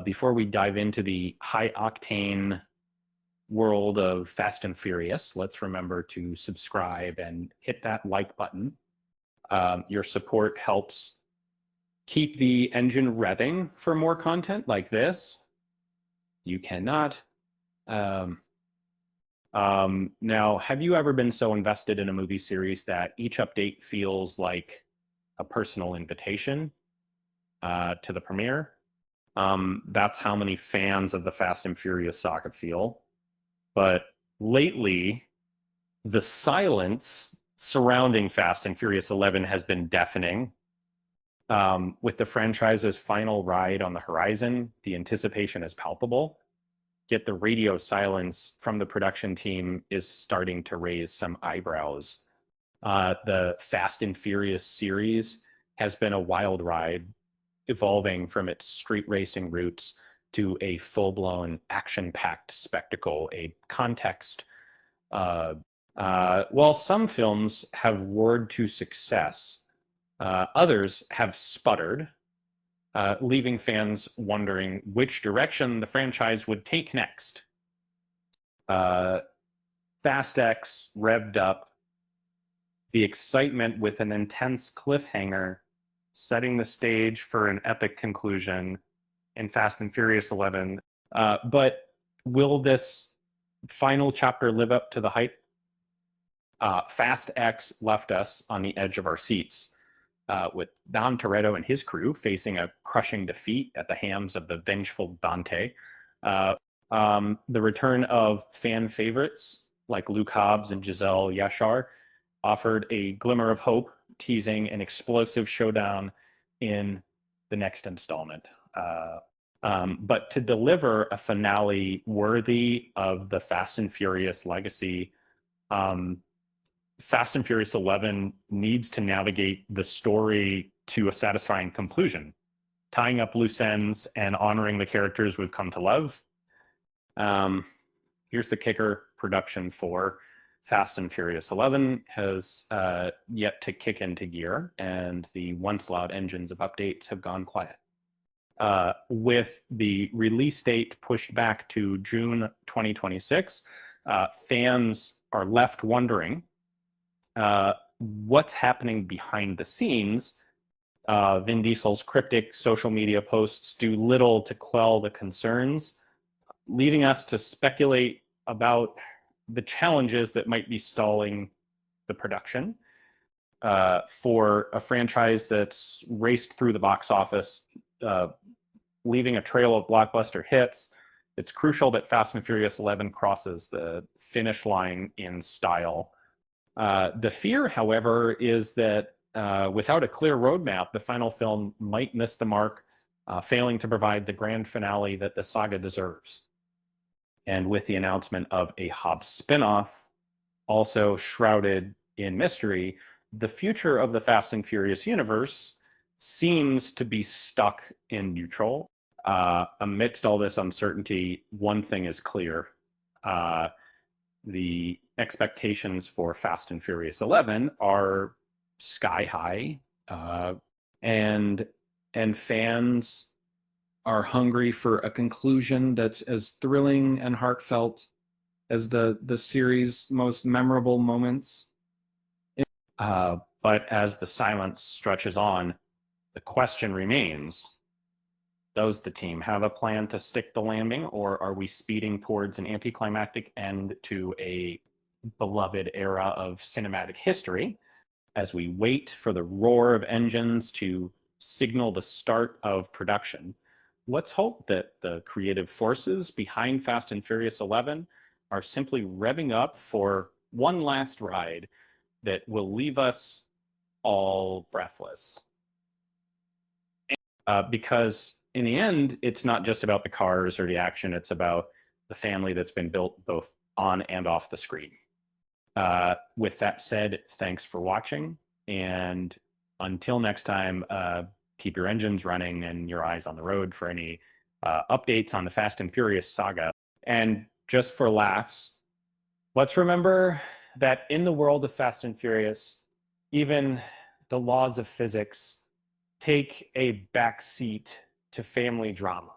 Before we dive into the high octane world of Fast and Furious, let's remember to subscribe and hit that like button. Your support helps keep the engine revving for more content like this. You cannot. Um, Now, have you ever been so invested in a movie series that each update feels like a personal invitation to the premiere? That's how many fans of the Fast and Furious saga feel. But lately, the silence surrounding Fast and Furious 11 has been deafening. With the franchise's final ride on the horizon, the anticipation is palpable. Yet the radio silence from the production team is starting to raise some eyebrows. The Fast and Furious series has been a wild ride, evolving from its street racing roots to a full-blown action-packed spectacle, a context. While some films have roared to success, others have sputtered, leaving fans wondering which direction the franchise would take next. Fast X revved up, the excitement with an intense cliffhanger, setting the stage for an epic conclusion in Fast and Furious 11. But will this final chapter live up to the hype? Fast X left us on the edge of our seats, with Dom Toretto and his crew facing a crushing defeat at the hands of the vengeful Dante. The return of fan favorites like Luke Hobbs and Giselle Yashar offered a glimmer of hope, teasing an explosive showdown in the next installment. But to deliver a finale worthy of the Fast and Furious legacy, Fast and Furious 11 needs to navigate the story to a satisfying conclusion, tying up loose ends and honoring the characters we've come to love. Here's the kicker: production for Fast and Furious 11 has yet to kick into gear, and the once loud engines of updates have gone quiet. With the release date pushed back to June 2026, fans are left wondering what's happening behind the scenes. Vin Diesel's cryptic social media posts do little to quell the concerns, leaving us to speculate about the challenges that might be stalling the production. For a franchise that's raced through the box office, leaving a trail of blockbuster hits, it's crucial that Fast and Furious 11 crosses the finish line in style. The fear, however, is that without a clear roadmap, the final film might miss the mark, failing to provide the grand finale that the saga deserves. And with the announcement of a Hobbs spinoff, also shrouded in mystery, the future of the Fast and Furious universe seems to be stuck in neutral. Amidst all this uncertainty, one thing is clear. The expectations for Fast and Furious 11 are sky high, and fans are hungry for a conclusion that's as thrilling and heartfelt as the series' most memorable moments. But as the silence stretches on, the question remains: does the team have a plan to stick the landing, or are we speeding towards an anticlimactic end to a beloved era of cinematic history as we wait for the roar of engines to signal the start of production? Let's hope that the creative forces behind Fast and Furious 11 are simply revving up for one last ride that will leave us all breathless. Because in the end, it's not just about the cars or the action, it's about the family that's been built both on and off the screen. With that said, thanks for watching, and until next time, keep your engines running and your eyes on the road for any updates on the Fast and Furious saga. And just for laughs, let's remember that in the world of Fast and Furious, even the laws of physics take a backseat to to family drama.